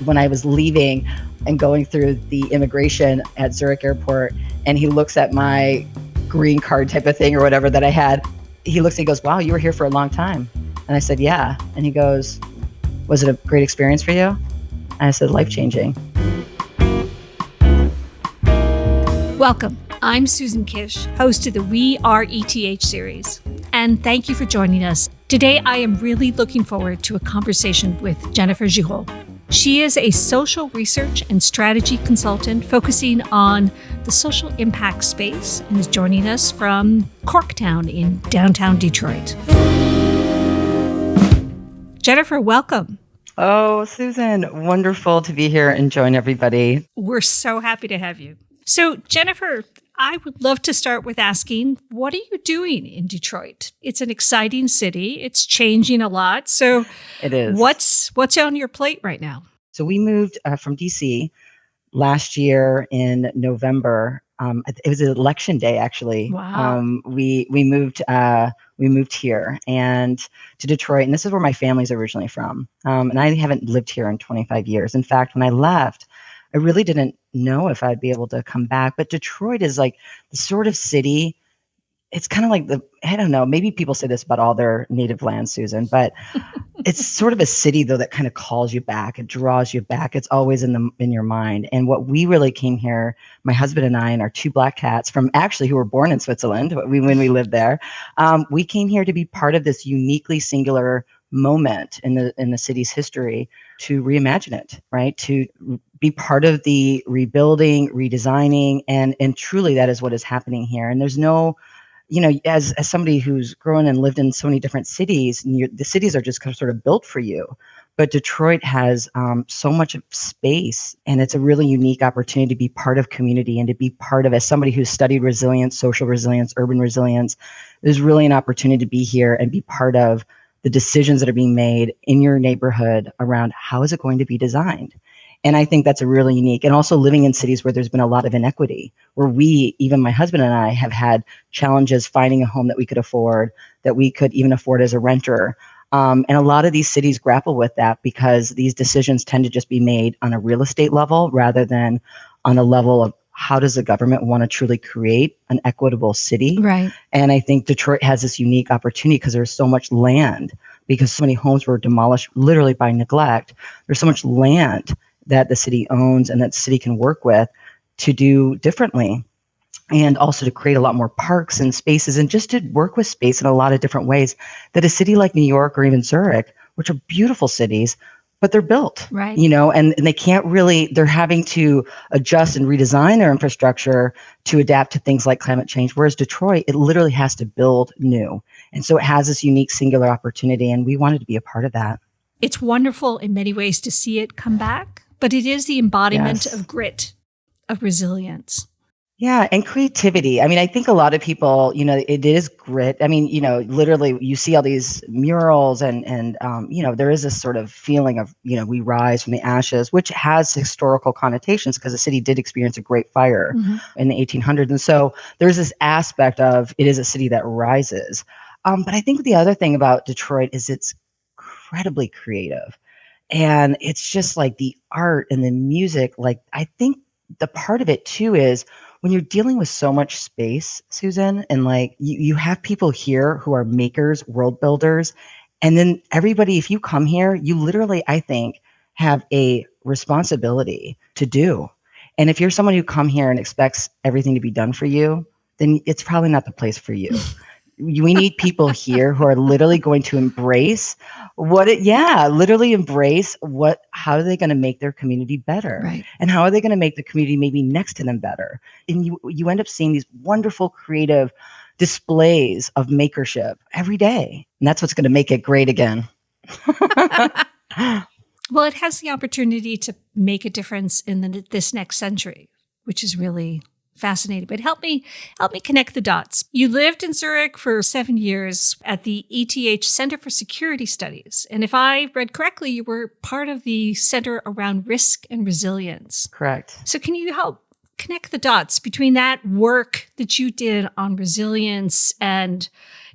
when I was leaving and going through the immigration at Zurich Airport, and he looks at my green card type of thing or whatever that I had. He looks and he goes, "Wow, you were here for a long time." And I said, "Yeah." And he goes, "Was it a great experience for you?" And I said, "Life-changing." Welcome. I'm Susan Kish, host of the We Are ETH series. And thank you for joining us. Today, I am really looking forward to a conversation with Jennifer Giroux. She is a social research and strategy consultant focusing on the social impact space and is joining us from Corktown in downtown Detroit. Jennifer, welcome. Oh, Susan, wonderful to be here and join everybody. We're so happy to have you. So, Jennifer, I would love to start with asking, what are you doing in Detroit? It's an exciting city. It's changing a lot. So It is. What's on your plate right now? So we moved from DC last year in November. It was an election day, actually. Wow. We moved here and to Detroit, and this is where my family's originally from. And I haven't lived here in 25 years. In fact, when I left, I really didn't know if I'd be able to come back. But Detroit is like the sort of city. It's kind of like I don't know, maybe people say this about all their native lands, Susan, but it's sort of a city though that kind of calls you back. It draws you back. It's always in your mind. And what we really came here, my husband and I and our two black cats from actually who were born in Switzerland when we lived there, we came here to be part of this uniquely singular moment in the city's history to reimagine it, right? To be part of the rebuilding, redesigning, and truly that is what is happening here. And there's no, as somebody who's grown and lived in so many different cities, and the cities are just kind of sort of built for you. But Detroit has so much space, and it's a really unique opportunity to be part of community and to be part of, as somebody who's studied resilience, social resilience, urban resilience, there's really an opportunity to be here and be part of the decisions that are being made in your neighborhood around how is it going to be designed. And I think that's a really unique, and also living in cities where there's been a lot of inequity, where we, even my husband and I, have had challenges finding a home that we could afford, that we could even afford as a renter. And a lot of these cities grapple with that because these decisions tend to just be made on a real estate level rather than on a level of how does the government want to truly create an equitable city? Right. And I think Detroit has this unique opportunity because there's so much land, because so many homes were demolished literally by neglect. There's so much land that the city owns and that the city can work with to do differently, and also to create a lot more parks and spaces and just to work with space in a lot of different ways that a city like New York or even Zurich, which are beautiful cities, but they're built, right, and they can't really, they're having to adjust and redesign their infrastructure to adapt to things like climate change. Whereas Detroit, it literally has to build new. And so it has this unique singular opportunity, and we wanted to be a part of that. It's wonderful in many ways to see it come back, but it is the embodiment of grit, of resilience. Yeah, and creativity. I mean, I think a lot of people, it is grit. I mean, literally you see all these murals and there is this sort of feeling of, we rise from the ashes, which has historical connotations because the city did experience a great fire in the 1800s. And so there's this aspect of it is a city that rises. But I think the other thing about Detroit is it's incredibly creative. And it's just like the art and the music. Like, I think the part of it too is when you're dealing with so much space, Susan, and like you have people here who are makers, world builders, and then everybody, if you come here, you literally, I think, have a responsibility to do. And if you're someone who come here and expects everything to be done for you, then it's probably not the place for you. We need people here who are literally going to embrace how are they going to make their community better? Right. And how are they going to make the community maybe next to them better? And you end up seeing these wonderful creative displays of makership every day. And that's what's going to make it great again. Well, it has the opportunity to make a difference in this next century, which is really fascinating. But help me connect the dots. You lived in Zurich for 7 years at the ETH Center for Security Studies. And if I read correctly, you were part of the center around risk and resilience. Correct. So can you help connect the dots between that work that you did on resilience and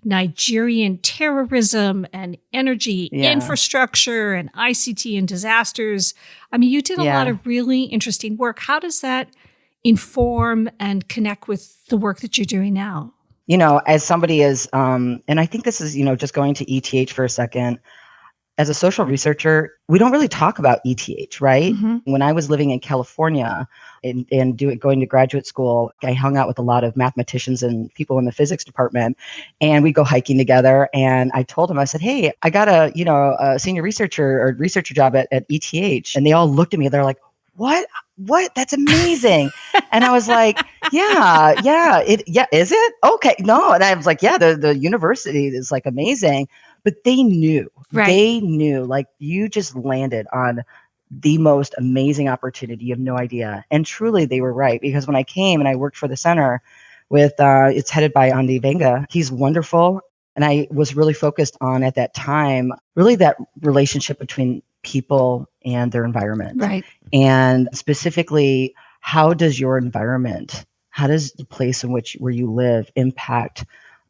Nigerian terrorism and energy infrastructure and ICT and disasters. I mean, you did a lot of really interesting work. How does that inform and connect with the work that you're doing now? As somebody and I think this is, just going to ETH for a second. As a social researcher, we don't really talk about ETH, right? Mm-hmm. When I was living in California and going to graduate school, I hung out with a lot of mathematicians and people in the physics department, and we'd go hiking together. And I told them, I said, hey, I got a senior researcher or researcher job at ETH. And they all looked at me. They're like, what? That's amazing. And I was like, is it? Okay. No. And I was like, the university is like amazing. But they knew, like, you just landed on the most amazing opportunity. You have no idea. And truly they were right, because when I came and I worked for the center with, it's headed by Andy Venga. He's wonderful. And I was really focused on, at that time, really that relationship between people and their environment. Right. And specifically, how does your environment, how does the place where you live impact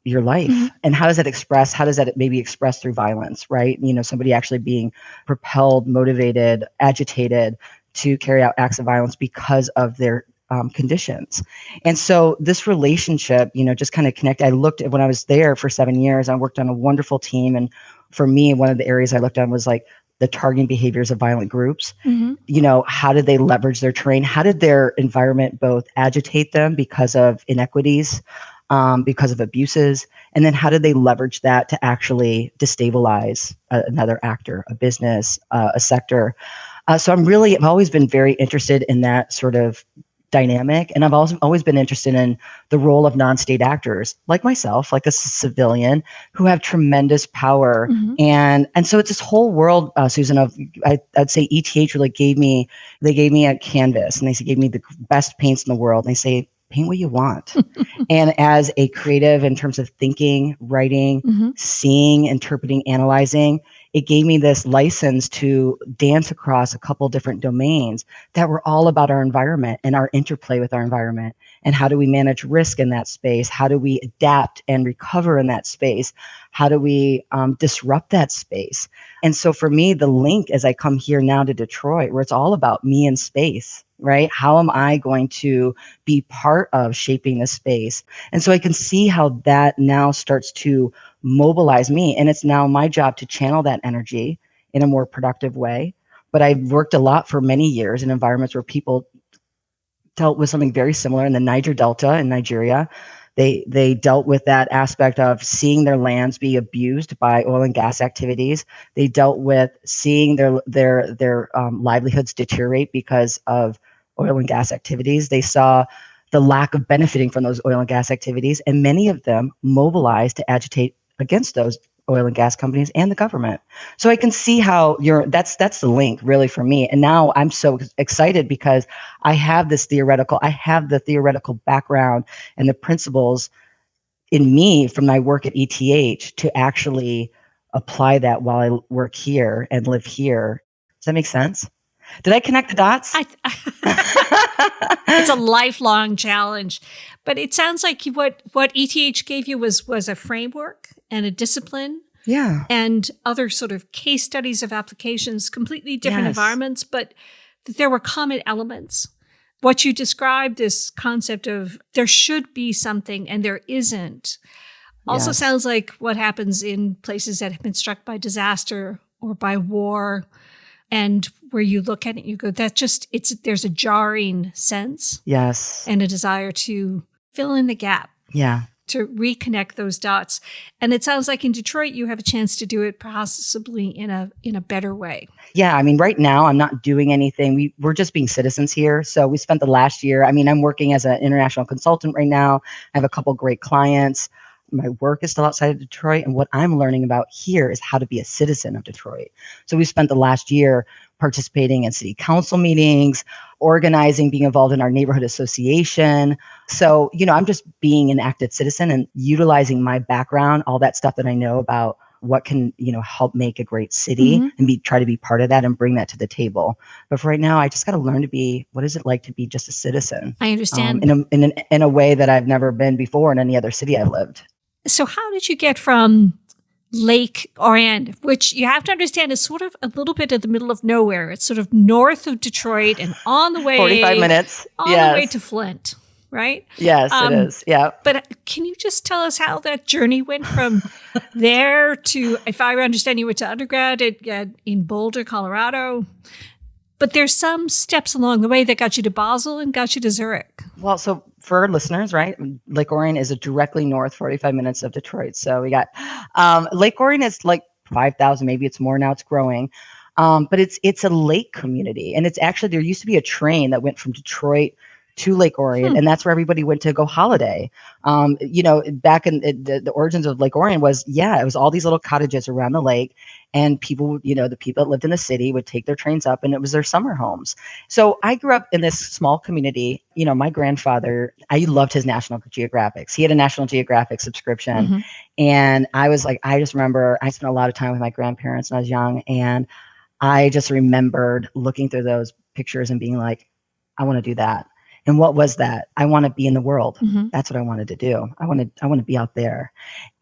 your life? Mm-hmm. And how does that maybe express through violence, right? Somebody actually being propelled, motivated, agitated to carry out acts of violence because of their conditions. And so this relationship, just kind of connect. I looked at, when I was there for 7 years, I worked on a wonderful team. And for me, one of the areas I looked at was like the targeting behaviors of violent groups. Mm-hmm. How did they leverage their terrain? How did their environment both agitate them because of inequities, because of abuses, and then how did they leverage that to actually destabilize another actor, a business, a sector? So I've always been very interested in that sort of dynamic, and I've also always been interested in the role of non-state actors, like myself, like a civilian, who have tremendous power. Mm-hmm. And so it's this whole world, Susan, of I'd say ETH really gave me a canvas, and they gave me the best paints in the world, and they say, paint what you want. And as a creative, in terms of thinking, writing, mm-hmm. seeing, interpreting, analyzing, it gave me this license to dance across a couple different domains that were all about our environment and our interplay with our environment. And how do we manage risk in that space? How do we adapt and recover in that space? How do we disrupt that space? And so for me, the link, as I come here now to Detroit, where it's all about me in space, right? How am I going to be part of shaping this space? And so I can see how that now starts to mobilize me. And it's now my job to channel that energy in a more productive way. But I've worked a lot for many years in environments where people dealt with something very similar in the Niger Delta in Nigeria. They dealt with that aspect of seeing their lands be abused by oil and gas activities. They dealt with seeing their livelihoods deteriorate because of oil and gas activities. They saw the lack of benefiting from those oil and gas activities, and many of them mobilized to agitate against those oil and gas companies and the government. So I can see how that's the link really for me. And now I'm so excited because I have the theoretical background and the principles in me from my work at ETH to actually apply that while I work here and live here. Does that make sense? Did I connect the dots? It's a lifelong challenge, but it sounds like what ETH gave you was a framework and a discipline. Yeah. And other sort of case studies of applications, completely different environments, but there were common elements. What you described, this concept of there should be something and there isn't, also sounds like what happens in places that have been struck by disaster or by war, and where you look at it, you go, there's a jarring sense. Yes. And a desire to fill in the gap. Yeah. To reconnect those dots. And it sounds like in Detroit, you have a chance to do it possibly in a better way. Yeah. I mean, right now I'm not doing anything. We're just being citizens here. So we spent the last year, I'm working as an international consultant right now. I have a couple great clients. My work is still outside of Detroit. And what I'm learning about here is how to be a citizen of Detroit. So we spent the last year participating in city council meetings, organizing, being involved in our neighborhood association. So, I'm just being an active citizen and utilizing my background, all that stuff that I know about what can, help make a great city, mm-hmm. and try to be part of that and bring that to the table. But for right now, I just got to learn to be, what is it like to be just a citizen? I understand. In a way that I've never been before in any other city I've lived. So how did you get from Lake Orion, which you have to understand is sort of a little bit in the middle of nowhere? It's sort of north of Detroit and on the 45 way minutes. to Flint, right? Yes, it is. Yeah. But can you just tell us how that journey went from there to, if I understand, you went to undergrad in Boulder, Colorado, but there's some steps along the way that got you to Basel and got you to Zurich. Well, so for our listeners, right, Lake Orion is directly north, 45 minutes of Detroit. So we got Lake Orion is like 5,000, maybe it's more now. It's growing, but it's a lake community, and it's actually there used to be a train that went from Detroit to Lake Orion, and that's where everybody went to go holiday. Back in the origins of Lake Orion it was all these little cottages around the lake, and people, the people that lived in the city would take their trains up, and it was their summer homes. So I grew up in this small community. My grandfather, I loved his National Geographics. He had a National Geographic subscription, and I just remember I spent a lot of time with my grandparents when I was young, and I just remembered looking through those pictures and being like, I want to do that. And what was that? I want to be in the world. That's what I wanted to do. I want to be out there.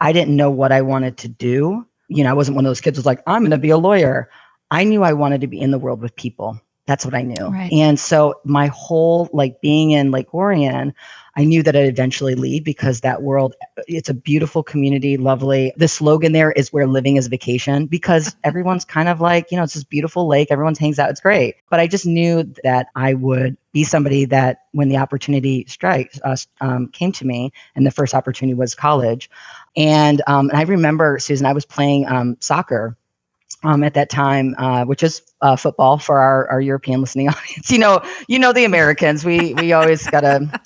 I didn't know what I wanted to do. I wasn't one of those kids who's like, I'm going to be a lawyer. I knew I wanted to be in the world with people. That's what I knew. Right. And so my whole being in Lake Orion, I knew that I'd eventually leave, because that world, it's a beautiful community, lovely. The slogan there is where living is vacation, because everyone's kind of like, it's this beautiful lake. Everyone hangs out. It's great. But I just knew that I would be somebody that when the opportunity came to me, and the first opportunity was college. And I remember, Susan, I was playing soccer at that time, which is football for our European listening audience. The Americans, we always gotta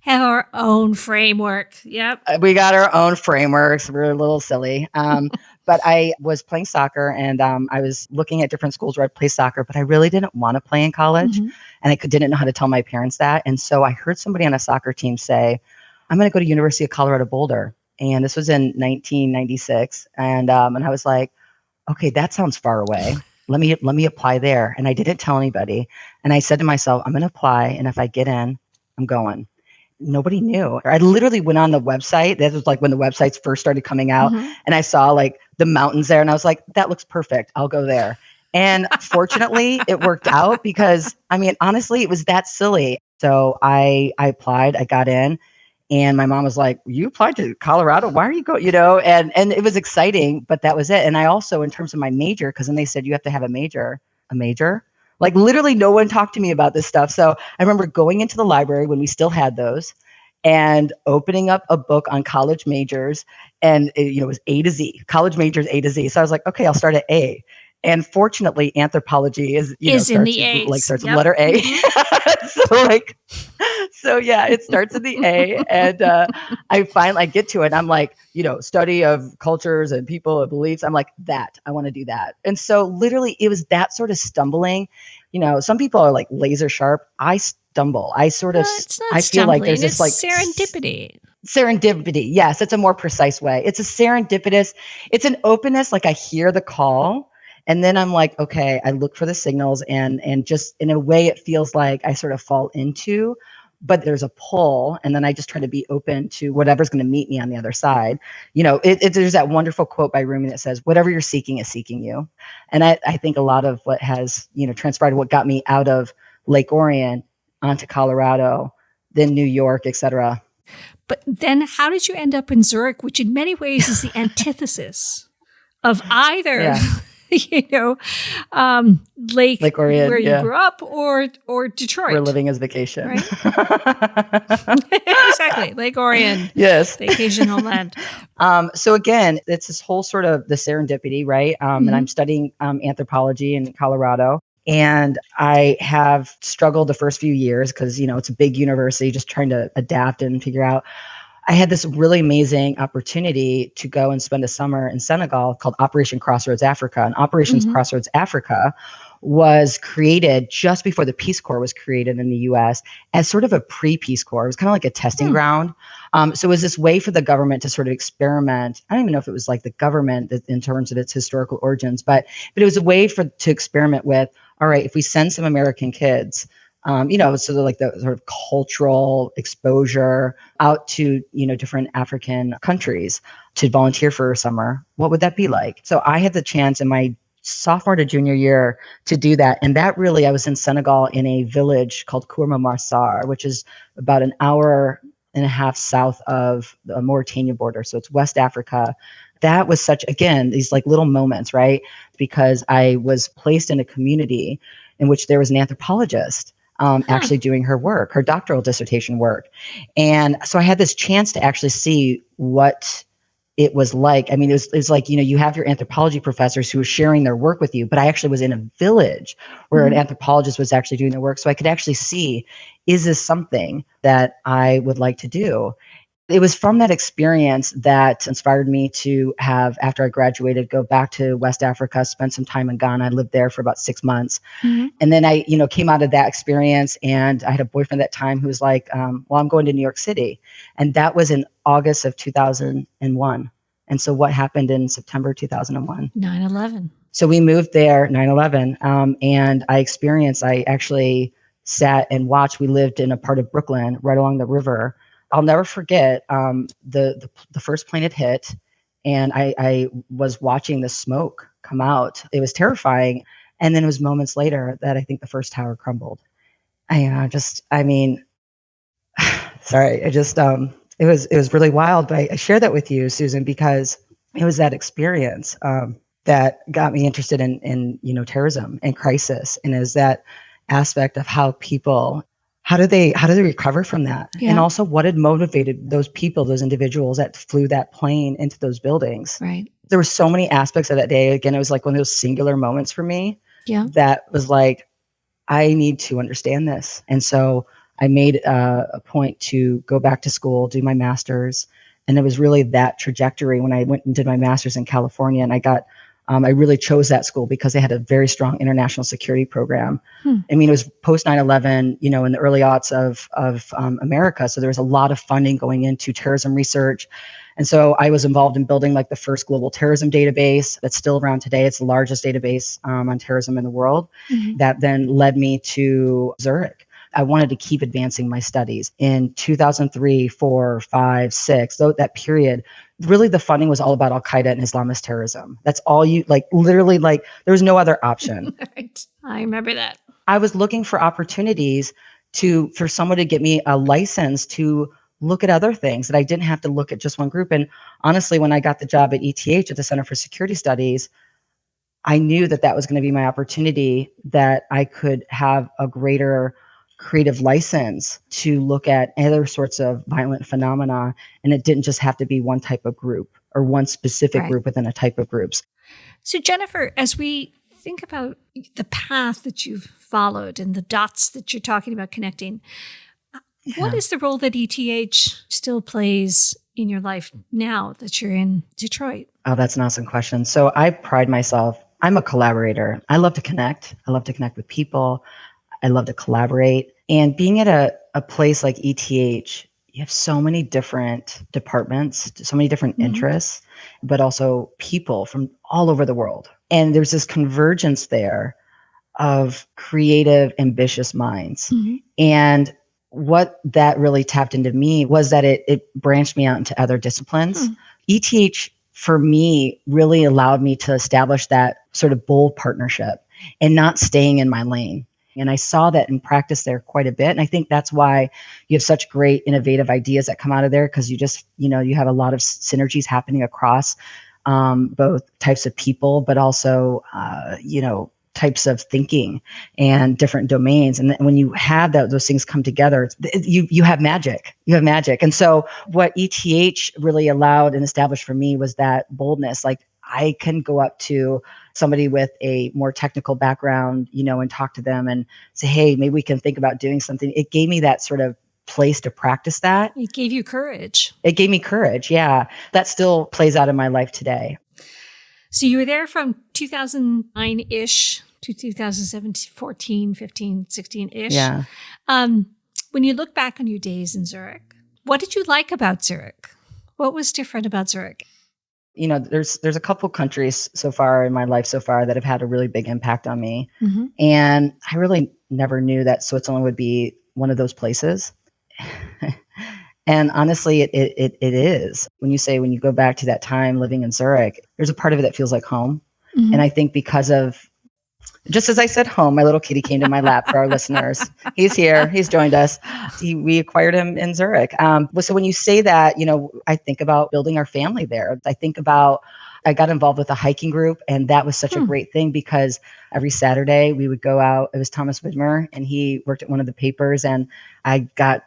have our own framework. Yep. We got our own frameworks. We're a little silly. But I was playing soccer, and I was looking at different schools where I'd play soccer, but I really didn't want to play in college. And I didn't know how to tell my parents that. And so I heard somebody on a soccer team say, I'm going to go to University of Colorado Boulder. And this was in 1996. And I was like, okay, that sounds far away. Let me apply there. And I didn't tell anybody. And I said to myself, I'm going to apply. And if I get in, I'm going. Nobody knew. I literally went on the website. That was when the websites first started coming out. And I saw the mountains there. And I was like, that looks perfect. I'll go there. And fortunately, it worked out, because, honestly, it was that silly. So I applied. I got in. And my mom was like, you applied to Colorado? Why are you going? And it was exciting, but that was it. And I also, in terms of my major, because then they said you have to have a major. Literally no one talked to me about this stuff. So I remember going into the library when we still had those, and opening up a book on college majors, and it was A to Z, college majors A to Z. So I was like, okay, I'll start at A. And fortunately, anthropology is in the A. Starts with letter A. So it starts in the A, and I get to it. And I'm like, study of cultures and people and beliefs. I'm like, that I want to do that. And so literally, it was that sort of stumbling. Some people are like laser sharp. I stumble. I sort of. It's not I feel stumbling. like there's this serendipity. Serendipity. Yes, it's a more precise way. It's a serendipitous. It's an openness. I hear the call. And then I'm like, okay, I look for the signals, and just in a way, it feels like I sort of fall into, but there's a pull, and then I just try to be open to whatever's going to meet me on the other side. There's that wonderful quote by Rumi that says, whatever you're seeking is seeking you. And I think a lot of what has, transpired, what got me out of Lake Orion onto Colorado, then New York, et cetera. But then how did you end up in Zurich, which in many ways is the antithesis of either... Yeah. Lake Orion, where you grew up, or Detroit. Where living is vacation. Right? Exactly. Lake Orion. Yes. Vacation homeland. So again, it's this whole sort of the serendipity, right? And I'm studying anthropology in Colorado. And I have struggled the first few years because, it's a big university, just trying to adapt and figure out. I had this really amazing opportunity to go and spend a summer in Senegal called Operation Crossroads Africa. And Operations Crossroads Africa was created just before the Peace Corps was created in the US as sort of a pre-Peace Corps. It was kind of like a testing ground. So it was this way for the government to sort of experiment. I don't even know if it was like the government in terms of its historical origins, but it was a way to experiment with, all right, if we send some American kids, So like the sort of cultural exposure out to, different African countries to volunteer for a summer. What would that be like? So I had the chance in my sophomore to junior year to do that. And that really, I was in Senegal in a village called Kourma Marsar, which is about an hour and a half south of the Mauritania border. So it's West Africa. That was such, again, these like little moments, right? Because I was placed in a community in which there was an anthropologist actually doing her work, her doctoral dissertation work. And so I had this chance to actually see what it was like. I mean, it was like, you have your anthropology professors who are sharing their work with you, but I actually was in a village where an anthropologist was actually doing their work. So I could actually see, is this something that I would like to do? It was from that experience that inspired me to have, after I graduated, go back to West Africa, spend some time in Ghana. I lived there for about 6 months. And then I, came out of that experience, and I had a boyfriend at that time who was like, well, I'm going to New York City. And that was in August of 2001. And so what happened in September 2001? 9/11. So we moved there, 9/11, and I actually sat and watched. We lived in a part of Brooklyn right along the river. I'll never forget the first plane had hit, and I was watching the smoke come out. It was terrifying. And then it was moments later that I think the first tower crumbled. I mean, sorry, it was really wild. But I share that with you, Susan, because it was that experience that got me interested in terrorism and crisis, and is that aspect of how people, how do they recover from that, and also what had motivated those people, those individuals that flew that plane into those buildings. Right. There were so many aspects of that day. Again, it was like one of those singular moments for me. Yeah. That was like, I need to understand this. And so I made a point to go back to school, do my master's. And it was really that trajectory when I went and did my master's in California. And I really chose that school because they had a very strong international security program. I mean, it was post 9/11, in the early aughts of America. So there was a lot of funding going into terrorism research. And so I was involved in building like the first global terrorism database that's still around today. It's the largest database on terrorism in the world. That then led me to Zurich. I wanted to keep advancing my studies. In 2003, 4, 5, 6, that period, really the funding was all about Al-Qaeda and Islamist terrorism. That's all literally, there was no other option. Right. I remember that. I was looking for opportunities for someone to get me a license to look at other things, that I didn't have to look at just one group. And honestly, when I got the job at ETH, at the Center for Security Studies, I knew that was going to be my opportunity, that I could have a greater creative license to look at other sorts of violent phenomena. And it didn't just have to be one type of group or one specific group within a type of groups. So Jennifer, as we think about the path that you've followed and the dots that you're talking about connecting, what is the role that ETH still plays in your life now that you're in Detroit? Oh, that's an awesome question. So I pride myself. I'm a collaborator. I love to connect. I love to connect with people. I love to collaborate. And being at a place like ETH, you have so many different departments, so many different interests, but also people from all over the world. And there's this convergence there of creative, ambitious minds. And what that really tapped into me was that it branched me out into other disciplines. ETH, for me, really allowed me to establish that sort of bold partnership and not staying in my lane. And I saw that in practice there quite a bit. And I think that's why you have such great innovative ideas that come out of there, because you just, you have a lot of synergies happening across both types of people, but also, types of thinking and different domains. And when you have those things come together, you have magic. You have magic. And so what ETH really allowed and established for me was that boldness. Like, I can go up to somebody with a more technical background, and talk to them and say, hey, maybe we can think about doing something. It gave me that sort of place to practice that. It gave you courage. It gave me courage. Yeah. That still plays out in my life today. So you were there from 2009-ish to 2017, 14, 15, 16-ish. Yeah. When you look back on your days in Zurich, what did you like about Zurich? What was different about Zurich? There's a couple countries so far in my life so far that have had a really big impact on me. Mm-hmm. And I really never knew that Switzerland would be one of those places. And honestly, it is. When you go back to that time living in Zurich, there's a part of it that feels like home. Mm-hmm. And I think because of, just as I said home, my little kitty came to my lap for our listeners. He's here. He's joined us. We acquired him in Zurich. So when you say that, I think about building our family there. I got involved with a hiking group, and that was such a great thing because every Saturday we would go out. It was Thomas Widmer, and he worked at one of the papers, and I got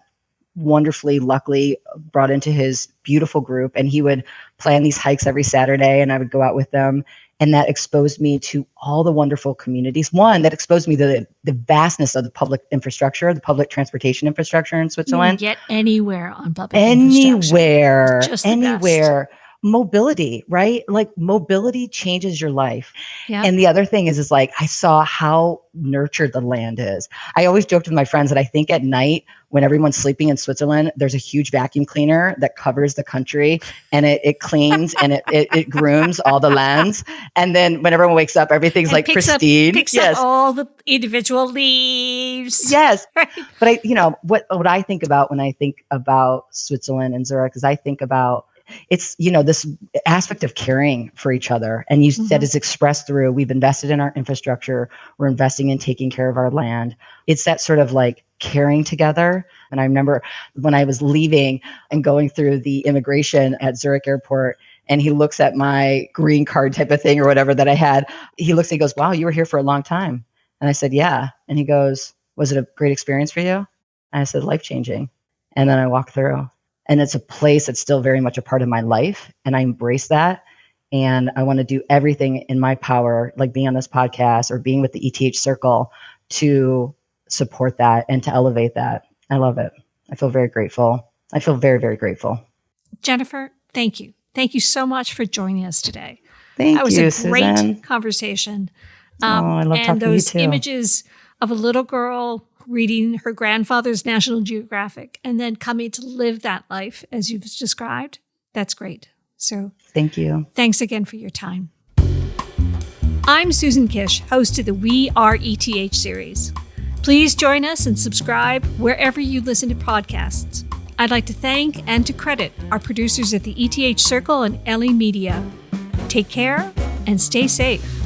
luckily brought into his beautiful group, and he would plan these hikes every Saturday, and I would go out with them. And that exposed me to all the wonderful communities. One, that exposed me to the vastness of the public infrastructure, the public transportation infrastructure in Switzerland. You can get anywhere on public infrastructure. Just anywhere. Mobility, right? Like mobility changes your life. Yep. And the other thing is like, I saw how nurtured the land is. I always joked with my friends that I think at night when everyone's sleeping in Switzerland, there's a huge vacuum cleaner that covers the country, and it cleans and it grooms all the lands. And then when everyone wakes up, everything's like pristine. Picks up all the individual leaves. Yes. Right. But what I think about when I think about Switzerland and Zurich is I think about it's, this aspect of caring for each other. And you said is expressed through, we've invested in our infrastructure. We're investing in taking care of our land. It's that sort of like caring together. And I remember when I was leaving and going through the immigration at Zurich Airport, and he looks at my green card type of thing or whatever that I had. He looks and he goes, "Wow, you were here for a long time." And I said, "Yeah." And he goes, "Was it a great experience for you?" And I said, "Life-changing." And then I walked through. And it's a place that's still very much a part of my life. And I embrace that. And I want to do everything in my power, like being on this podcast or being with the ETH Circle, to support that and to elevate that. I love it. I feel very grateful. I feel very, very grateful. Jennifer, thank you. Thank you so much for joining us today. Thank you, That was a great Susan. conversation. I love talking to you too. And those images of a little girl reading her grandfather's National Geographic and then coming to live that life as you've described, that's great. So thank you. Thanks again for your time. I'm Susan Kish, host of the We Are ETH series. Please join us and subscribe wherever you listen to podcasts. I'd like to thank and to credit our producers at the ETH Circle and LE Media. Take care and stay safe.